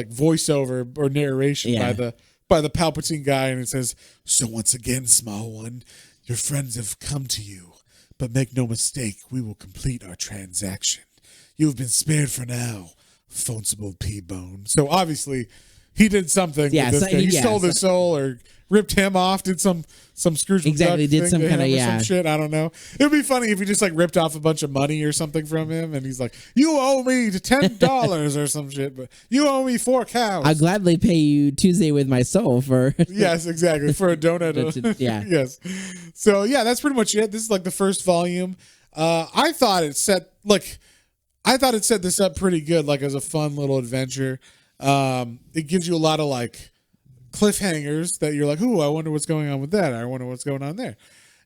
voiceover or narration by the Palpatine guy, and it says, "So once again, small one, your friends have come to you, but make no mistake, we will complete our transaction. You have been spared for now, Fonsible P-Bone." So obviously, he did something. Yeah, with this guy. He stole his soul or ripped him off. Did some Scrooge exactly McDuck did thing some to kind of him or some shit. I don't know. It would be funny if he just like ripped off a bunch of money or something from him, and he's like, "You owe me $10 or some shit, but you owe me 4 cows." I'll gladly pay you Tuesday with my soul for. Yes, exactly, for a donut. Yeah. Yes. So yeah, that's pretty much it. This is like the first volume. I thought it set this up pretty good, like as a fun little adventure. It gives you a lot of like cliffhangers that you're like, "Ooh, I wonder what's going on with that. I wonder what's going on there."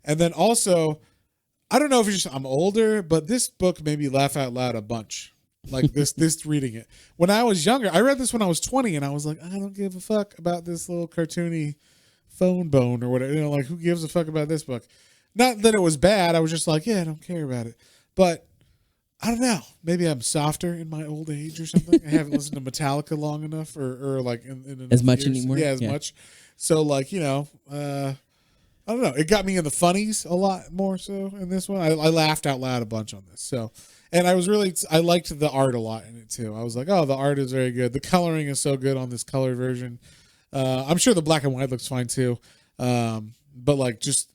And then also, I don't know if it's just I'm older, but this book made me laugh out loud a bunch. Like this reading it. When I was younger, I read this when I was 20, and I was like, I don't give a fuck about this little cartoony phone bone or whatever. You know, like who gives a fuck about this book? Not that it was bad. I was just like, yeah, I don't care about it. But I don't know. Maybe I'm softer in my old age or something. I haven't listened to Metallica long enough, or like in as much years. anymore. Yeah, as much. So like I don't know. It got me in the funnies a lot more so in this one. I laughed out loud a bunch on this. So, and I liked the art a lot in it too. I was like, oh, the art is very good. The coloring is so good on this colored version. I'm sure the black and white looks fine too. But like just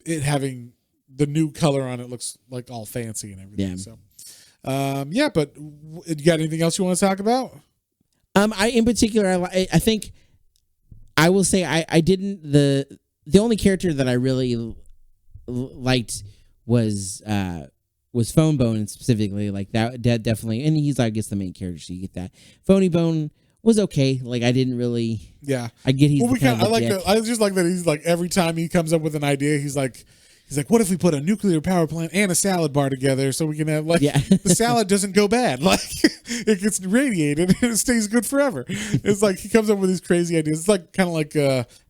it having the new color on it looks like all fancy and everything. Yeah. So, but you got anything else you want to talk about? I in particular, I think I will say I didn't the only character that I really liked was Phone Bone specifically, like that definitely, and he's I guess the main character, so you get that. Phony Bone was okay. Like I didn't really. Yeah, I get he's. Well, I just like that he's like every time he comes up with an idea, he's like, what if we put a nuclear power plant and a salad bar together so we can have the salad doesn't go bad, like it gets radiated and it stays good forever. It's like he comes up with these crazy ideas. It's like kind of like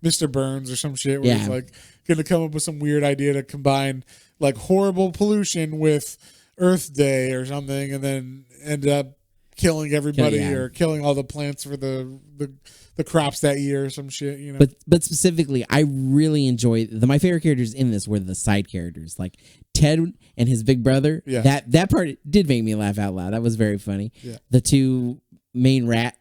Mr. Burns or some shit where he's like going to come up with some weird idea to combine like horrible pollution with Earth Day or something, and then end up killing everybody or killing all the plants for the crops that year or some shit, you know. But specifically, I really enjoy my favorite characters in this were the side characters, like Ted and his big brother. Yeah. That part did make me laugh out loud. That was very funny. Yeah. The two main rat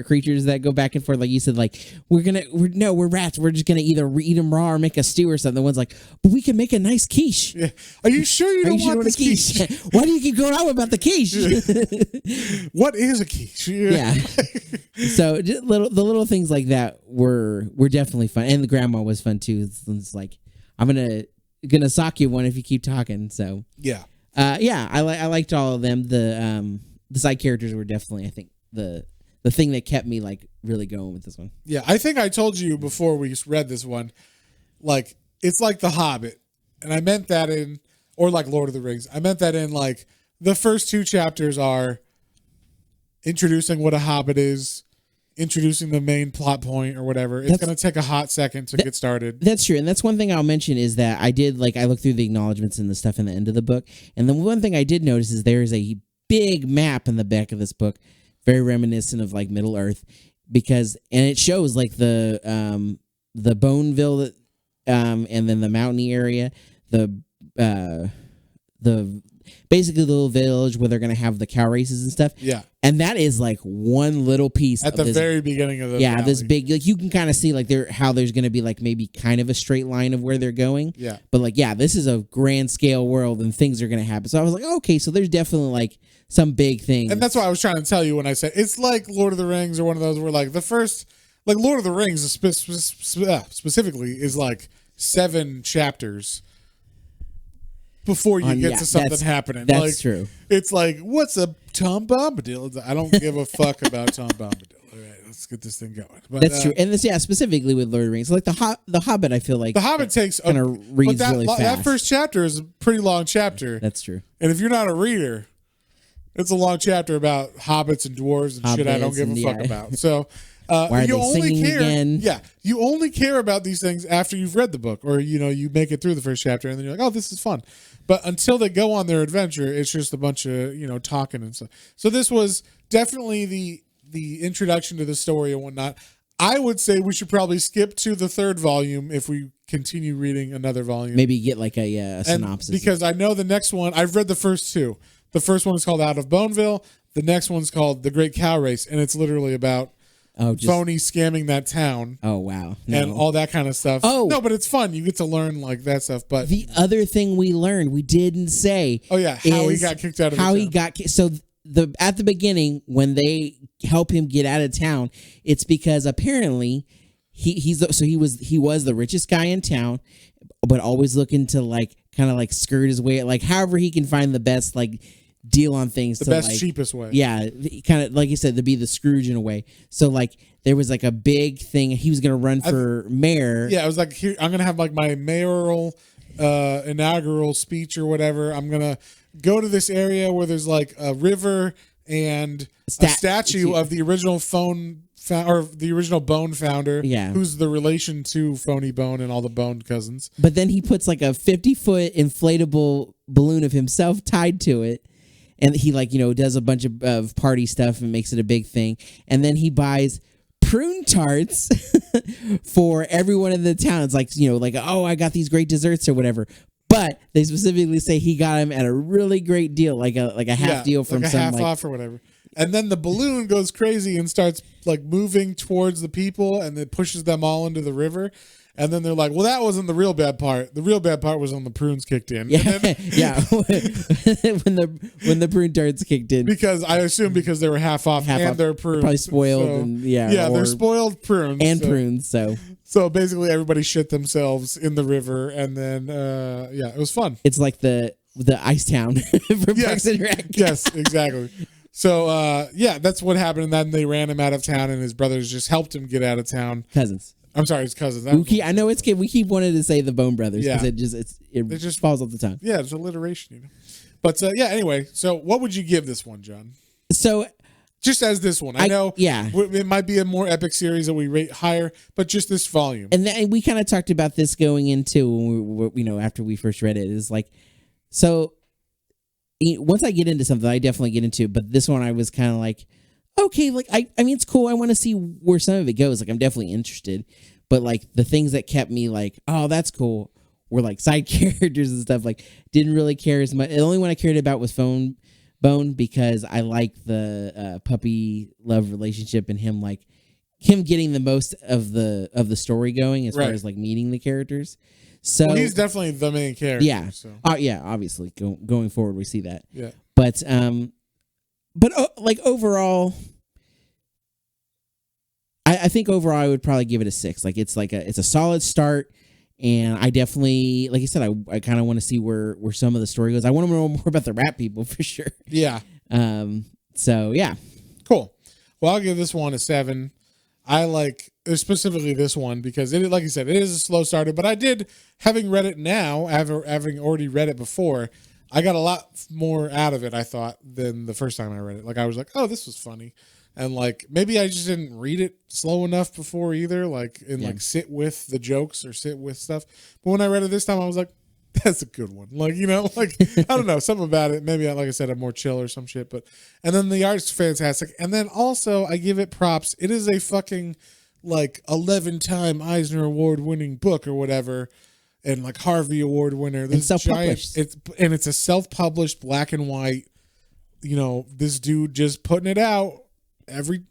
creatures that go back and forth, like you said, like we're rats. We're just gonna either eat them raw or make a stew or something. The one's like, but we can make a nice quiche. Yeah. Are you sure you don't want this quiche? Why do you keep going on about the quiche? What is a quiche? Yeah. So just the little things like that were definitely fun, and the grandma was fun too. It's like I'm gonna sock you one if you keep talking. So I liked all of them. The side characters were definitely, I think, the thing that kept me like really going with this one. Yeah, I think I told you before we read this one, like it's like The Hobbit, and I meant that or like Lord of the Rings. I meant that in like the first 2 chapters are introducing what a hobbit is, introducing the main plot point or whatever. It's going to take a hot second to get started. That's true. And that's one thing I'll mention is that I looked through the acknowledgments and the stuff in the end of the book. And the one thing I did notice is there is a big map in the back of this book, very reminiscent of like Middle Earth, and it shows like the Boneville, and then the mountainy area, the basically the little village where they're going to have the cow races and stuff. Yeah. And that is like one little piece at the very beginning of the valley. This big, like you can kind of see like how there's going to be like maybe kind of a straight line of where they're going. Yeah. But like, this is a grand scale world and things are going to happen. So I was like, okay, so there's definitely like some big things. And that's what I was trying to tell you when I said it's like Lord of the Rings or one of those where like the first, like Lord of the Rings specifically is like 7 chapters before you get to something happening. That's like, true. It's like, what's a Tom Bombadil? I don't give a fuck about Tom Bombadil. All right, let's get this thing going. But, that's true. And this, specifically with Lord of the Rings, like the Hobbit, I feel like the Hobbit takes kind of reads really fast. That first chapter is a pretty long chapter. That's true. And if you're not a reader, it's a long chapter about hobbits and dwarves and shit I don't give a fuck about. So, Why are they singing again? Yeah, you only care about these things after you've read the book, or you make it through the first chapter, and then you're like, oh, this is fun. But until they go on their adventure, it's just a bunch of talking and stuff. So this was definitely the introduction to the story and whatnot. I would say we should probably skip to the third volume if we continue reading another volume. Maybe get like a synopsis. Because I know the next one, I've read the first two. The first one is called Out of Boneville. The next one's called The Great Cow Race, and it's literally about phony scamming that town. Oh, wow. And all that kind of stuff. Oh. No, but it's fun. You get to learn like that stuff. But the other thing we learned, we didn't say. Oh, yeah. How he got kicked out of how the he town. got so at the beginning when they help him get out of town, it's because apparently he was the richest guy in town, but always looking to like kind of like skirt his way, like however he can find the best like deal on things, the to best like, cheapest way. Yeah, kind of like you said, to be the Scrooge in a way. So like there was like a big thing he was gonna run for mayor. Yeah, it was like, here I'm gonna have like my mayoral inaugural speech or whatever. I'm gonna go to this area where there's like a river and a statue of the original the original Bone founder. Yeah, who's the relation to Phony Bone and all the Bone cousins. But then he puts like a 50-foot inflatable balloon of himself tied to it. And he does a bunch of party stuff and makes it a big thing. And then he buys prune tarts for everyone in the town. It's like, oh, I got these great desserts or whatever. But they specifically say he got him at a really great deal, like a half deal from like a half off or whatever. And then the balloon goes crazy and starts like moving towards the people, and it pushes them all into the river. And then they're like, well, that wasn't the real bad part. The real bad part was when the prunes kicked in. Yeah, then, yeah. when the prune tarts kicked in. Because I assume because they were half off and they're prunes. Probably spoiled. So, and, they're spoiled prunes. And prunes, so. So basically everybody shit themselves in the river. And then, it was fun. It's like the Ice Town from Parks and Rec. Yes, exactly. So, that's what happened. And then they ran him out of town, and his brothers just helped him get out of town. Cousins. I'm sorry, his cousins. I know it's we keep wanting to say the Bone Brothers because it just falls off the tongue. Yeah, it's alliteration, But anyway, so what would you give this one, John? So just as this one, I know, it might be a more epic series that we rate higher, but just this volume. And then we kind of talked about this going into after we first read it. Is like, so once I get into something, I definitely get into it. But this one, I was kind of like, okay, like I mean, it's cool. I want to see where some of it goes. Like, I'm definitely interested. But like the things that kept me like, oh, that's cool, were like side characters and stuff. Like, didn't really care as much. The only one I cared about was Bone, because I like the puppy love relationship and him getting the most of the story going as far as like meeting the characters. So he's definitely the main character. Yeah, so. Obviously going forward we see that. Yeah, but like overall, I think overall I would probably give it a 6. Like it's a solid start, and I definitely, like I said, I kind of want to see where some of the story goes. I want to know more about the rat people for sure. Yeah. So yeah. Cool. Well, I'll give this one a 7. I like specifically this one because it, like you said, it is a slow starter. But I did, having read it now, having already read it before, I got a lot more out of it, I thought, than the first time I read it. Like, I was like, oh, this was funny. And, like, maybe I just didn't read it slow enough before either, like, sit with the jokes or sit with stuff. But when I read it this time, I was like, that's a good one. Like, I don't know, something about it. Maybe, like I said, I'm more chill or some shit. And then the art's fantastic. And then also, I give it props. It is a fucking, 11-time Eisner Award winning book or whatever. And like Harvey Award winner, this self-published. It's a self-published black and white. This dude just putting it out every.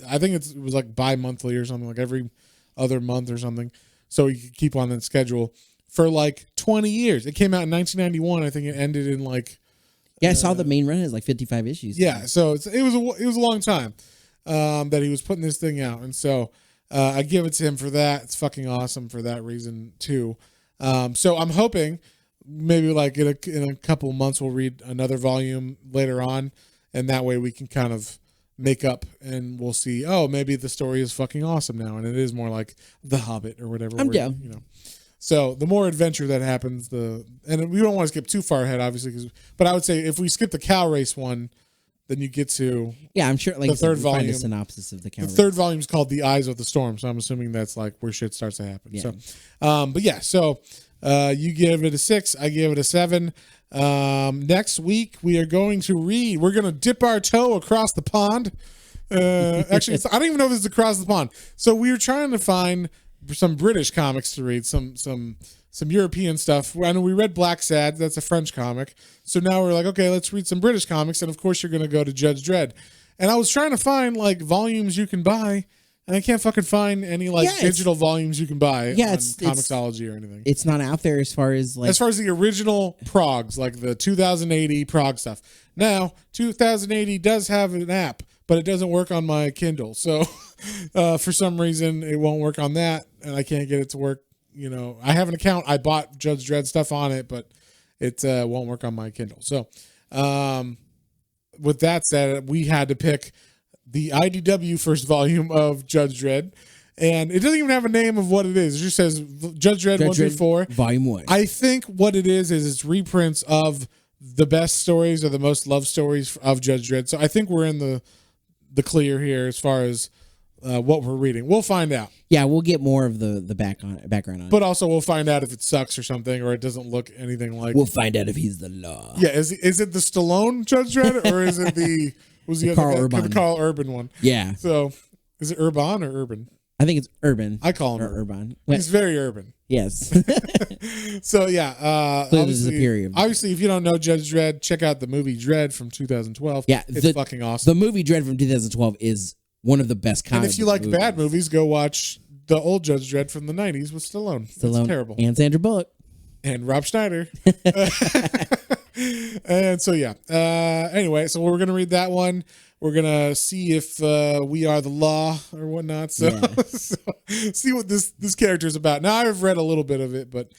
I think it was like bi-monthly or something, like every other month or something. So you could keep on that schedule for like 20 years. It came out in 1991. I think it ended in like. Yeah, I saw the main run is like 55 issues. Yeah, so it was a long time that he was putting this thing out, and so. I give it to him for that. It's fucking awesome for that reason too. So I'm hoping maybe like in a couple months we'll read another volume later on, and that way we can kind of make up and we'll see. Oh, maybe the story is fucking awesome now, and it is more like The Hobbit or whatever. I'm down. So the more adventure that happens, and we don't want to skip too far ahead, obviously. But I would say if we skip the cow race one, then you get to I'm sure. Like the third we find volume. a synopsis of the The cover. third volume is called The Eyes of the Storm, so I'm assuming that's like where shit starts to happen. Yeah. So, but yeah, so you give it a 6, I give it a 7. Next week we're going to dip our toe across the pond. Actually, I don't even know if it's across the pond. So we were trying to find some British comics to read, some European stuff. I know we read Black Sad, that's a French comic. So now we're like, okay, let's read some British comics, and of course you're going to go to Judge Dredd. And I was trying to find like volumes you can buy, and I can't fucking find any digital volumes you can buy on Comixology or anything. It's not out there as far as the original progs, like the 2080 prog stuff. Now, 2080 does have an app, but it doesn't work on my Kindle. So for some reason, it won't work on that, and I can't get it to work. I have an account. I bought Judge Dredd stuff on it, but it won't work on my Kindle. So with that said, we had to pick the IDW first volume of Judge Dredd, and it doesn't even have a name of what it is. It just says Judge Dredd 1 through 4. Volume 1. I think what it is it's reprints of the best stories or the most loved stories of Judge Dredd. So I think we're in the clear here as far as what we're reading. We'll find out. Yeah, we'll get more of the background on it. But also we'll find out if it sucks or something, or it doesn't look anything like. We'll find out if he's the law. Yeah, is it the Stallone Judge Dredd, or is it the Carl Urban one? Yeah. So is it Urban or Urban? I think it's Urban. I call him Urban. He's very urban. Yes. So yeah, obviously, if you don't know Judge Dredd, check out the movie Dredd from 2012. Yeah, it's fucking awesome. The movie Dredd from 2012 is one of the best comic And if you like bad movies, go watch the old Judge Dredd from the 90s with Stallone. It's terrible. And Sandra Bullock. And Rob Schneider. And so, yeah. Anyway, so we're going to read that one. We're going to see if we are the law or whatnot. So, so see what this character is about. Now, I've read a little bit of it, but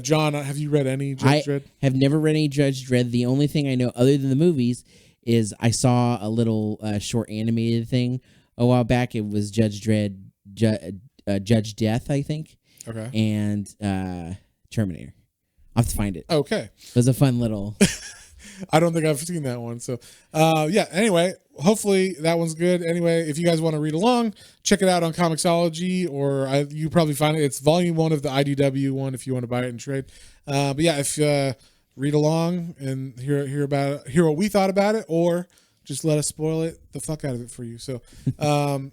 John, have you read any Judge Dredd? I have never read any Judge Dredd. The only thing I know other than the movies is I saw a little short animated thing a while back. It was Judge Dredd, Judge Death, I think. Okay. And Terminator. I'll have to find it. Okay. It was a fun little... I don't think I've seen that one. So, yeah, anyway, hopefully that one's good. Anyway, if you guys want to read along, check it out on Comixology, or you probably find it. It's volume 1 of the IDW one if you want to buy it and trade. But yeah, if read along and hear what we thought about it, or just let us spoil it the fuck out of it for you. So,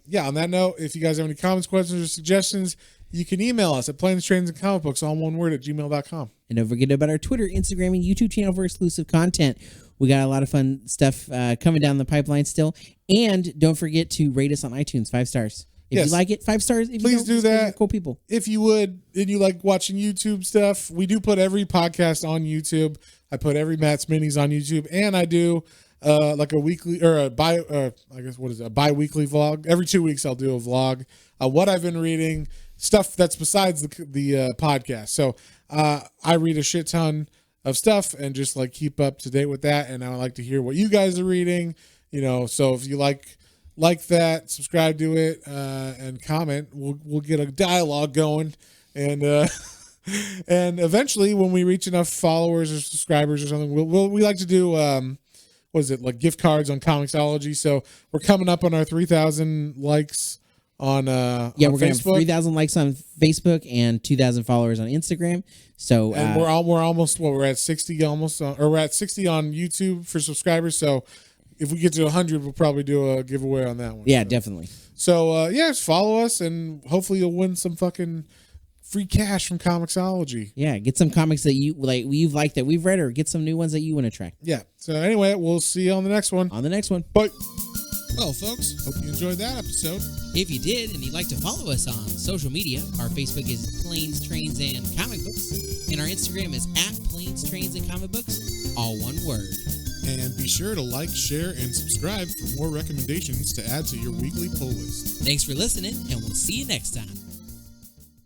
yeah, on that note, if you guys have any comments, questions, or suggestions, you can email us at Planes, Trains, and Comic Books, all one word, at gmail.com. And don't forget about our Twitter, Instagram, and YouTube channel for exclusive content. We got a lot of fun stuff coming down the pipeline still. And don't forget to rate us on iTunes, 5 stars. If you like it, 5 stars. If Please do that. Cool people. If you would, and you like watching YouTube stuff, we do put every podcast on YouTube. I put every Matt's Minis on YouTube, and I do like a weekly or a bi-weekly vlog. Every 2 weeks I'll do a vlog. What I've been reading, stuff that's besides the podcast. So I read a shit ton of stuff and just like keep up to date with that. And I like to hear what you guys are reading. So if you like that, subscribe to it and comment. We'll get a dialogue going, and and eventually when we reach enough followers or subscribers or something, we like to do like gift cards on Comixology. So we're coming up on our 3,000 likes on we're gonna have 3,000 likes on Facebook and 2,000 followers on Instagram. So and we're almost we're at 60 almost, or we're at 60 on YouTube for subscribers. So if we get to 100, we'll probably do a giveaway on that one. Yeah, definitely. So just follow us, and hopefully you'll win some fucking free cash from Comixology. Yeah, get some comics that you like, you've liked that we've read, or get some new ones that you want to try. Yeah. So anyway, we'll see you on the next one. Bye. Well, folks, hope you enjoyed that episode. If you did, and you'd like to follow us on social media, our Facebook is Planes, Trains, and Comic Books, and our Instagram is @Planes, Trains, and Comic Books, all one word. And be sure to like, share, and subscribe for more recommendations to add to your weekly pull list. Thanks for listening, and we'll see you next time.